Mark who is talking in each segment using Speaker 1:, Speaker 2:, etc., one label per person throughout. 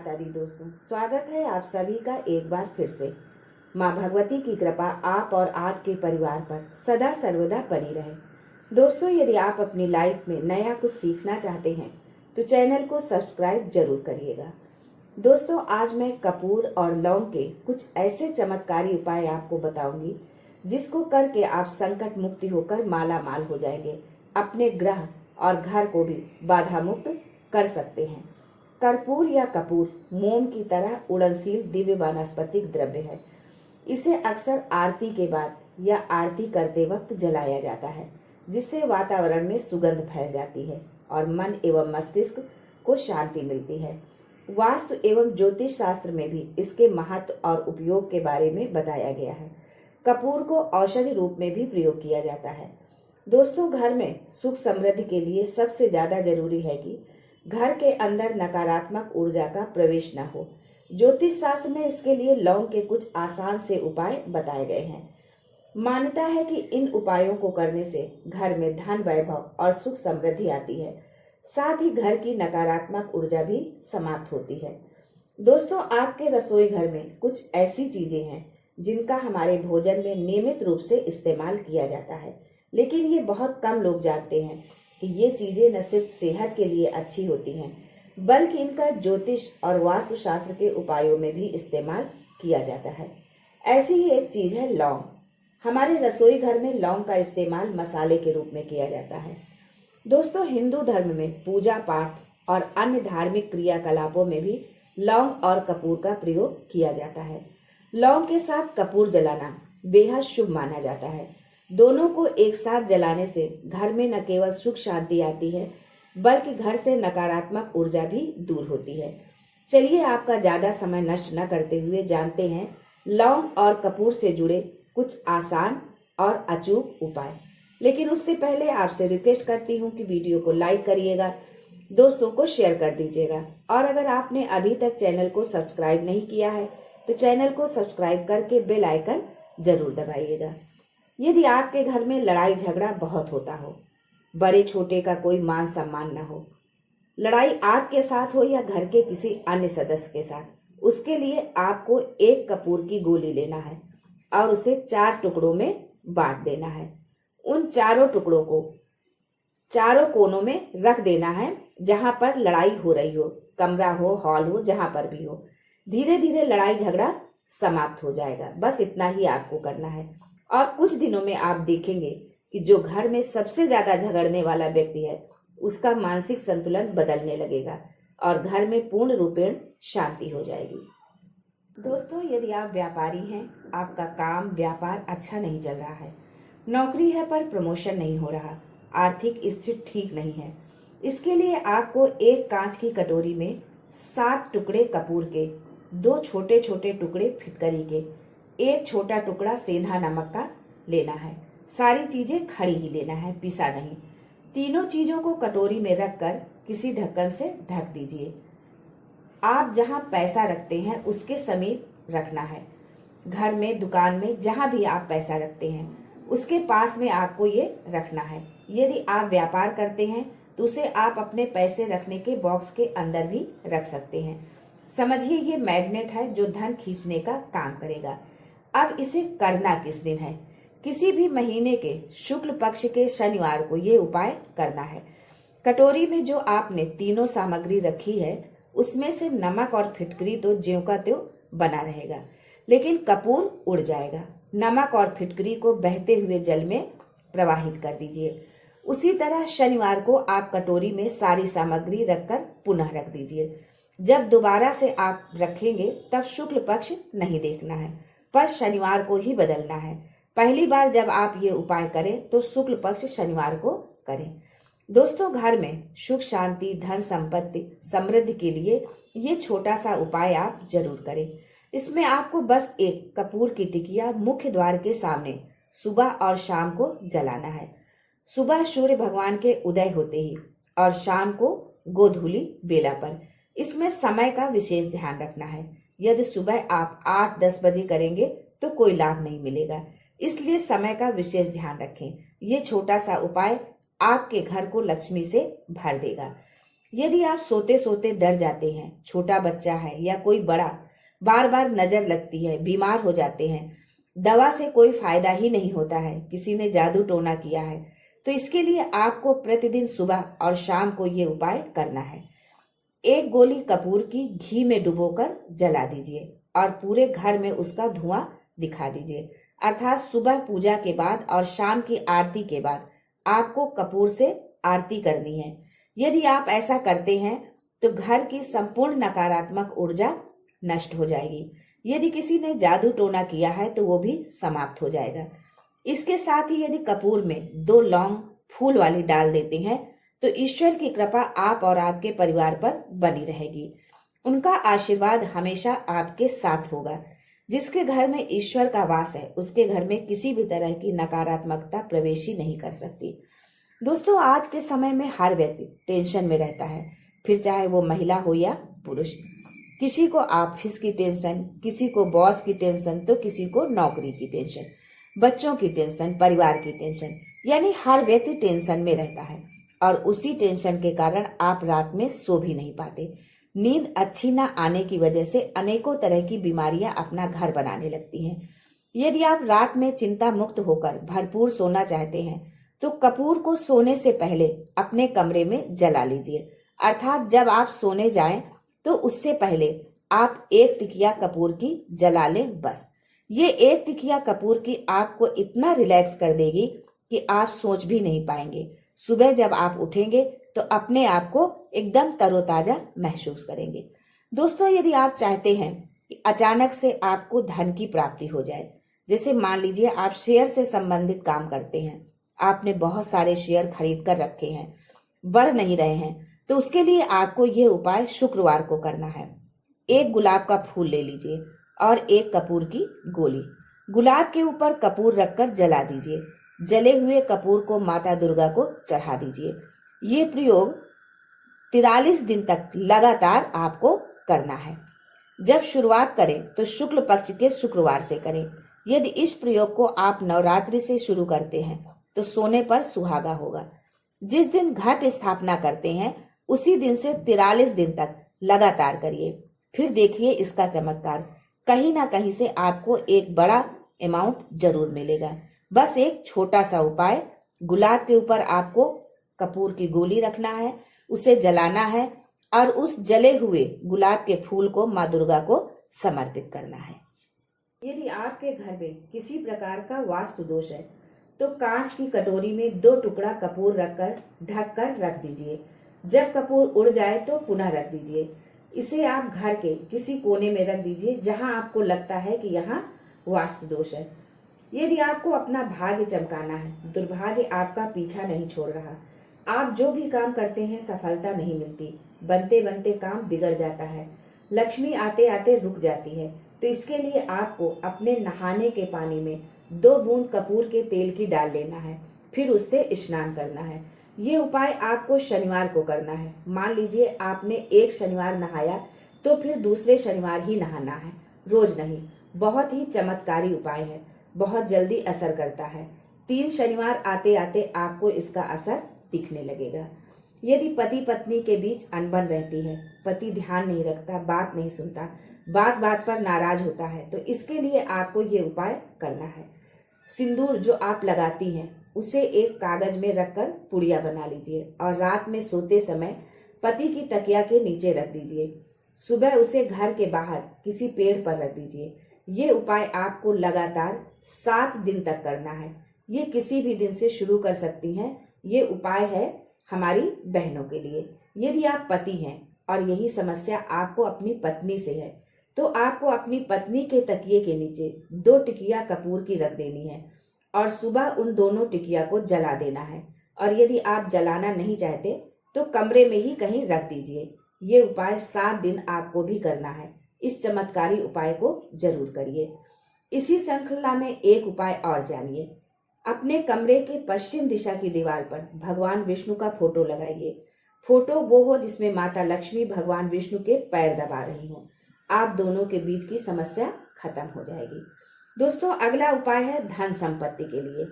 Speaker 1: माता दी दोस्तों, स्वागत है आप सभी का एक बार फिर से। माँ भगवती की कृपा आप और आपके परिवार पर सदा सर्वदा बनी रहे। दोस्तों, यदि आप अपनी लाइफ में नया कुछ सीखना चाहते हैं तो चैनल को सब्सक्राइब जरूर करिएगा। दोस्तों, आज मैं कपूर और लौंग के कुछ ऐसे चमत्कारी उपाय आपको बताऊंगी जिसको करके आप संकट मुक्ति होकर माला माल हो जाएंगे, अपने ग्रह और घर को भी बाधा मुक्त कर सकते हैं। कर्पूर या कपूर मोम की तरह उड़नशील दिव्य वानस्पतिक द्रव्य है। इसे अक्सर आरती के बाद या आरती करते वक्त जलाया जाता है, जिससे वातावरण में सुगंध फैल जाती है और मन एवं मस्तिष्क को शांति मिलती है। वास्तु एवं ज्योतिष शास्त्र में भी इसके महत्व और उपयोग के बारे में बताया गया है। कपूर को औषधि रूप में भी प्रयोग किया जाता है। दोस्तों, घर में सुख समृद्धि के लिए सबसे ज्यादा जरूरी है कि घर के अंदर नकारात्मक ऊर्जा का प्रवेश न हो। ज्योतिष शास्त्र में इसके लिए लौंग के कुछ आसान से उपाय बताए गए हैं। मान्यता है कि इन उपायों को करने से घर में धन वैभव और सुख समृद्धि आती है, साथ ही घर की नकारात्मक ऊर्जा भी समाप्त होती है। दोस्तों, आपके रसोई घर में कुछ ऐसी चीजें हैं जिनका हमारे भोजन में नियमित रूप से इस्तेमाल किया जाता है, लेकिन ये बहुत कम लोग जानते हैं कि ये चीजें न सिर्फ सेहत के लिए अच्छी होती हैं, बल्कि इनका ज्योतिष और वास्तु शास्त्र के उपायों में भी इस्तेमाल किया जाता है। ऐसी ही एक चीज है लौंग। हमारे रसोई घर में लौंग का इस्तेमाल मसाले के रूप में किया जाता है। दोस्तों, हिंदू धर्म में पूजा पाठ और अन्य धार्मिक क्रियाकलापों में भी लौंग और कपूर का प्रयोग किया जाता है। लौंग के साथ कपूर जलाना बेहद शुभ माना जाता है। दोनों को एक साथ जलाने से घर में न केवल सुख शांति आती है, बल्कि घर से नकारात्मक ऊर्जा भी दूर होती है। चलिए, आपका ज्यादा समय नष्ट न करते हुए जानते हैं लौंग और कपूर से जुड़े कुछ आसान और अचूक उपाय। लेकिन उससे पहले आपसे रिक्वेस्ट करती हूँ कि वीडियो को लाइक करिएगा, दोस्तों को शेयर कर दीजिएगा, और अगर आपने अभी तक चैनल को सब्सक्राइब नहीं किया है तो चैनल को सब्सक्राइब करके बेल आइकन जरूर दबाइएगा। यदि आपके घर में लड़ाई झगड़ा बहुत होता हो, बड़े छोटे का कोई मान सम्मान न हो, लड़ाई आपके साथ हो या घर के किसी अन्य सदस्य के साथ, उसके लिए आपको एक कपूर की गोली लेना है और उसे 4 टुकड़ों में बांट देना है। उन चारों टुकड़ों को चारों कोनों में रख देना है जहां पर लड़ाई हो रही हो, कमरा हो, हॉल हो, जहां पर भी हो। धीरे धीरे लड़ाई झगड़ा समाप्त हो जाएगा। बस इतना ही आपको करना है और कुछ दिनों में आप देखेंगे कि जो घर में सबसे ज्यादा झगड़ने वाला व्यक्ति है उसका मानसिक संतुलन बदलने लगेगा और घर में पूर्ण रूपेण शांति हो जाएगी। दोस्तों, यदि आप व्यापारी हैं, आपका काम व्यापार अच्छा नहीं चल रहा है, नौकरी है पर प्रमोशन नहीं हो रहा, आर्थिक स्थिति ठीक नहीं है, इसके लिए आपको एक कांच की कटोरी में 7 टुकड़े कपूर के, 2 छोटे छोटे टुकड़े फिटकरी के, 1 छोटा टुकड़ा सेंधा नमक का लेना है। सारी चीजें खड़ी ही लेना है, पिसा नहीं। तीनों चीजों को कटोरी में रखकर किसी ढक्कन से ढक दीजिए। आप जहां पैसा रखते हैं उसके समीप रखना है। घर में, दुकान में, जहां भी आप पैसा रखते हैं उसके पास में आपको ये रखना है। यदि आप व्यापार करते हैं तो उसे आप अपने पैसे रखने के बॉक्स के अंदर भी रख सकते हैं। समझिए, ये मैग्नेट है जो धन खींचने का काम करेगा। अब इसे करना किस दिन है? किसी भी महीने के शुक्ल पक्ष के शनिवार को ये उपाय करना है। कटोरी में जो आपने तीनों सामग्री रखी है उसमें से नमक और फिटकरी तो ज्यों का त्यों बना रहेगा, लेकिन कपूर उड़ जाएगा। नमक और फिटकरी को बहते हुए जल में प्रवाहित कर दीजिए। उसी तरह शनिवार को आप कटोरी में सारी सामग्री रखकर पुनः रख दीजिए। जब दोबारा से आप रखेंगे तब शुक्ल पक्ष नहीं देखना है, पर शनिवार को ही बदलना है। पहली बार जब आप ये उपाय करें तो शुक्ल पक्ष शनिवार को करें। दोस्तों, घर में सुख शांति, धन संपत्ति, समृद्धि के लिए ये छोटा सा उपाय आप जरूर करें। इसमें आपको बस एक कपूर की टिकिया मुख्य द्वार के सामने सुबह और शाम को जलाना है। सुबह सूर्य भगवान के उदय होते ही और शाम को गोधूली बेला पर। इसमें समय का विशेष ध्यान रखना है। यदि सुबह आप 8-10 बजे करेंगे तो कोई लाभ नहीं मिलेगा, इसलिए समय का विशेष ध्यान रखें। ये छोटा सा उपाय आपके घर को लक्ष्मी से भर देगा। यदि आप सोते सोते डर जाते हैं, छोटा बच्चा है या कोई बड़ा, बार बार नजर लगती है, बीमार हो जाते हैं, दवा से कोई फायदा ही नहीं होता है, किसी ने जादू टोना किया है, तो इसके लिए आपको प्रतिदिन सुबह और शाम को ये उपाय करना है। एक गोली कपूर की घी में डुबोकर जला दीजिए और पूरे घर में उसका धुआं दिखा दीजिए। अर्थात सुबह पूजा के बाद और शाम की आरती के बाद आपको कपूर से आरती करनी है। यदि आप ऐसा करते हैं तो घर की संपूर्ण नकारात्मक ऊर्जा नष्ट हो जाएगी। यदि किसी ने जादू टोना किया है तो वो भी समाप्त हो जाएगा। इसके साथ ही यदि कपूर में 2 लौंग फूल वाली डाल देते हैं तो ईश्वर की कृपा आप और आपके परिवार पर बनी रहेगी। उनका आशीर्वाद हमेशा आपके साथ होगा। जिसके घर में ईश्वर का वास है उसके घर में किसी भी तरह की नकारात्मकता प्रवेश ही नहीं कर सकती। दोस्तों, आज के समय में हर व्यक्ति टेंशन में रहता है, फिर चाहे वो महिला हो या पुरुष। किसी को ऑफिस की टेंशन, किसी को बॉस की टेंशन, तो किसी को नौकरी की टेंशन, बच्चों की टेंशन, परिवार की टेंशन, यानी हर व्यक्ति टेंशन में रहता है। और उसी टेंशन के कारण आप रात में सो भी नहीं पाते। नींद अच्छी ना आने की वजह से अनेकों तरह की बीमारियां अपना घर बनाने लगती हैं। यदि आप रात में चिंता मुक्त होकर भरपूर सोना चाहते हैं तो कपूर को सोने से पहले अपने कमरे में जला लीजिए। अर्थात जब आप सोने जाएं तो उससे पहले आप 1 टिकिया कपूर की जला लें बस। ये 1 टिकिया कपूर की आपको इतना रिलैक्स कर देगी कि आप सोच भी नहीं पाएंगे। सुबह जब आप उठेंगे तो अपने आप को एकदम तरोताजा महसूस करेंगे। दोस्तों, यदि आप चाहते हैं कि अचानक से आपको धन की प्राप्ति हो जाए, जैसे मान लीजिए आप शेयर से संबंधित काम करते हैं, आपने बहुत सारे शेयर खरीद कर रखे हैं, बढ़ नहीं रहे हैं, तो उसके लिए आपको यह उपाय शुक्रवार को करना है। 1 गुलाब का फूल ले लीजिए और 1 कपूर की गोली, गुलाब के ऊपर कपूर रखकर जला दीजिए। जले हुए कपूर को माता दुर्गा को चढ़ा दीजिए। ये प्रयोग 43 दिन तक लगातार आपको करना है। जब शुरुआत करें तो शुक्ल पक्ष के शुक्रवार से करें। यदि इस प्रयोग को आप नवरात्रि से शुरू करते हैं तो सोने पर सुहागा होगा। जिस दिन घट स्थापना करते हैं उसी दिन से 43 दिन तक लगातार करिए, फिर देखिए इसका चमत्कार। कहीं ना कहीं से आपको एक बड़ा अमाउंट जरूर मिलेगा। बस एक छोटा सा उपाय, गुलाब के ऊपर आपको कपूर की गोली रखना है, उसे जलाना है और उस जले हुए गुलाब के फूल को माँ दुर्गा को समर्पित करना है। यदि आपके घर में किसी प्रकार का वास्तु दोष है तो कांच की कटोरी में 2 टुकड़ा कपूर रखकर ढककर रख दीजिए। जब कपूर उड़ जाए तो पुनः रख दीजिए। इसे आप घर के किसी कोने में रख दीजिए जहां आपको लगता है कि यहाँ वास्तु दोष है। यदि आपको अपना भाग्य चमकाना है, दुर्भाग्य आपका पीछा नहीं छोड़ रहा, आप जो भी काम करते हैं सफलता नहीं मिलती, बनते बनते काम बिगड़ जाता है, लक्ष्मी आते आते रुक जाती है, तो इसके लिए आपको अपने नहाने के पानी में 2 बूंद कपूर के तेल की डाल लेना है, फिर उससे स्नान करना है। ये उपाय आपको शनिवार को करना है। मान लीजिए आपने एक शनिवार नहाया तो फिर दूसरे शनिवार ही नहाना है, रोज नहीं। बहुत ही चमत्कारी उपाय है, बहुत जल्दी असर करता है। 3 शनिवार आते आते आपको इसका असर दिखने लगेगा। यदि पति पत्नी के बीच अनबन रहती है, पति ध्यान नहीं रखता, बात नहीं सुनता, बात बात पर नाराज होता है, तो इसके लिए आपको ये उपाय करना है। सिंदूर जो आप लगाती हैं उसे एक कागज में रखकर पुड़िया बना लीजिए और रात में सोते समय पति की तकिया के नीचे रख दीजिए। सुबह उसे घर के बाहर किसी पेड़ पर रख दीजिए। ये उपाय आपको लगातार 7 दिन तक करना है। ये किसी भी दिन से शुरू कर सकती हैं। ये उपाय है हमारी बहनों के लिए। यदि आप पति हैं और यही समस्या आपको अपनी पत्नी से है तो आपको अपनी पत्नी के तकिए के नीचे 2 टिकिया कपूर की रख देनी है और सुबह उन दोनों टिकिया को जला देना है। और यदि आप जलाना नहीं चाहते तो कमरे में ही कहीं रख दीजिए। ये उपाय 7 दिन आपको भी करना है। इस चमत्कारी उपाय को जरूर करिए। इसी श्रृंखला में एक उपाय और जानिए। अपने कमरे के पश्चिम दिशा की दीवार पर भगवान विष्णु का फोटो लगाइए। फोटो वो हो जिसमें माता लक्ष्मी भगवान विष्णु के पैर दबा रही हो। आप दोनों के बीच की समस्या खत्म हो जाएगी। दोस्तों, अगला उपाय है धन संपत्ति के लिए।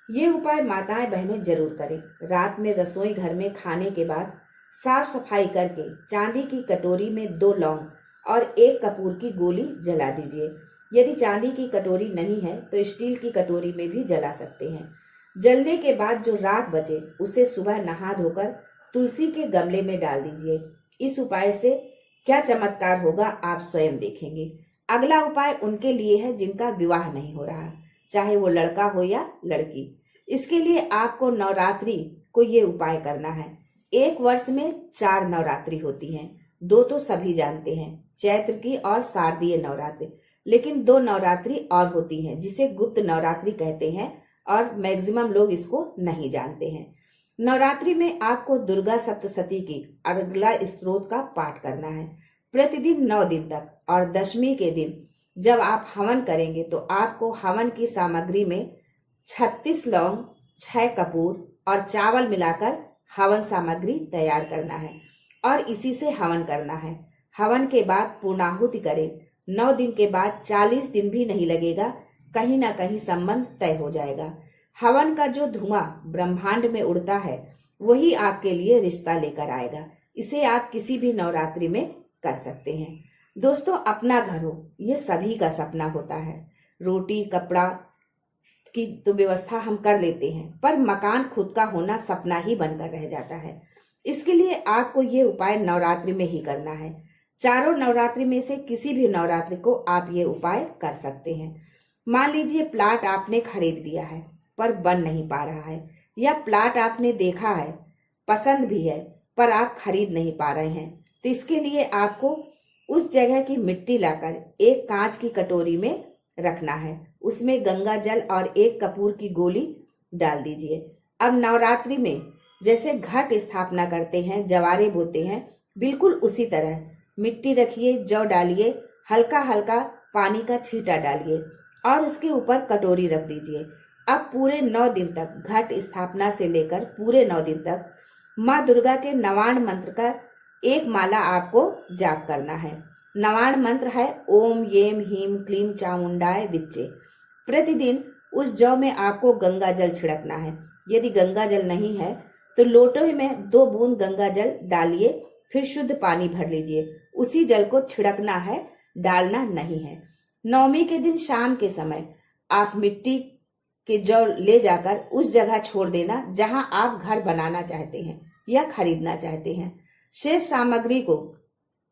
Speaker 1: ये उपाय माताएं बहनें जरूर करें। रात में रसोई घर में खाने के बाद साफ सफाई करके चांदी की कटोरी में 2 लौंग और 1 कपूर की गोली जला दीजिए। यदि चांदी की कटोरी नहीं है तो स्टील की कटोरी में भी जला सकते हैं। जलने के बाद जो राख बचे उसे सुबह नहा धोकर तुलसी के गमले में डाल दीजिए। इस उपाय से क्या चमत्कार होगा आप स्वयं देखेंगे। अगला उपाय उनके लिए है जिनका विवाह नहीं हो रहा, चाहे वो लड़का हो या लड़की। इसके लिए आपको नवरात्रि को ये उपाय करना है। एक वर्ष में 4 नवरात्रि होती हैं। 2 तो सभी जानते हैं, चैत्र की और शारदीय नवरात्रि। लेकिन 2 नवरात्रि और होती हैं जिसे गुप्त नवरात्रि कहते हैं और मैक्सिमम लोग इसको नहीं जानते हैं। नवरात्रि में आपको दुर्गा सप्तशती की अर्गला स्तोत्र का पाठ करना है प्रतिदिन 9 दिन तक। और दशमी के दिन जब आप हवन करेंगे तो आपको हवन की सामग्री में 36 लौंग, 6 कपूर और चावल मिलाकर हवन सामग्री तैयार करना है और इसी से हवन करना है। हवन के बाद पूर्णाहुति करें। 9 दिन के बाद 40 दिन भी नहीं लगेगा, कहीं ना कहीं संबंध तय हो जाएगा। हवन का जो धुआं ब्रह्मांड में उड़ता है वही आपके लिए रिश्ता लेकर आएगा। इसे आप किसी भी नवरात्रि में कर सकते हैं। दोस्तों, अपना घर हो ये सभी का सपना होता है। रोटी कपड़ा की तो व्यवस्था हम कर लेते हैं, पर मकान खुद का होना सपना ही बनकर रह जाता है। इसके लिए आपको ये उपाय नवरात्रि में ही करना है। चारों नवरात्रि में से किसी भी नवरात्रि को आप ये उपाय कर सकते हैं। मान लीजिए प्लाट आपने खरीद लिया है पर बन नहीं पा रहा है, या प्लाट आपने देखा है, पसंद भी है, पर आप खरीद नहीं पा रहे हैं, तो इसके लिए आपको उस जगह की मिट्टी लाकर एक कांच की कटोरी में रखना है। उसमें गंगा जल और 1 कपूर की गोली डाल दीजिए। अब नवरात्रि में जैसे घट स्थापना करते हैं, जवारे बोते हैं, बिल्कुल उसी तरह मिट्टी रखिए, जौ डालिए, हल्का हल्का पानी का छींटा डालिए और उसके ऊपर कटोरी रख दीजिए। अब पूरे 9 दिन तक, घट स्थापना से लेकर पूरे 9 दिन तक माँ दुर्गा के नवाण मंत्र का 1 माला आपको जाप करना है। नवाण मंत्र है ओम येम हीम क्लीम चामुंडाय विच्चे। प्रतिदिन उस जौ में आपको गंगा जल छिड़कना है। यदि गंगा जल नहीं है तो लोटे में 2 बूंद गंगा जल डालिए, फिर शुद्ध पानी भर लीजिए। उसी जल को छिड़कना है, डालना नहीं है। नवमी के दिन शाम के समय आप मिट्टी के जौ ले जाकर उस जगह छोड़ देना जहां आप घर बनाना चाहते हैं या खरीदना चाहते हैं। शेष सामग्री को,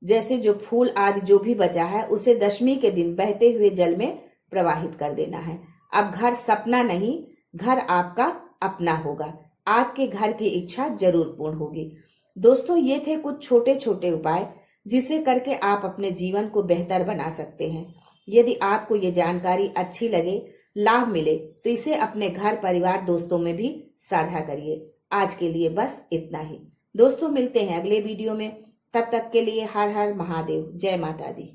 Speaker 1: जैसे जो फूल आदि जो भी बचा है, उसे दशमी के दिन बहते हुए जल में प्रवाहित कर देना है। अब घर सपना नहीं, घर आपका अपना होगा। आपके घर की इच्छा जरूर पूर्ण होगी। दोस्तों, ये थे कुछ छोटे छोटे उपाय जिसे करके आप अपने जीवन को बेहतर बना सकते हैं। यदि आपको ये जानकारी अच्छी लगे, लाभ मिले, तो इसे अपने घर परिवार दोस्तों में भी साझा करिए। आज के लिए बस इतना ही। दोस्तों, मिलते हैं अगले वीडियो में। तब तक के लिए हर हर महादेव, जय माता दी।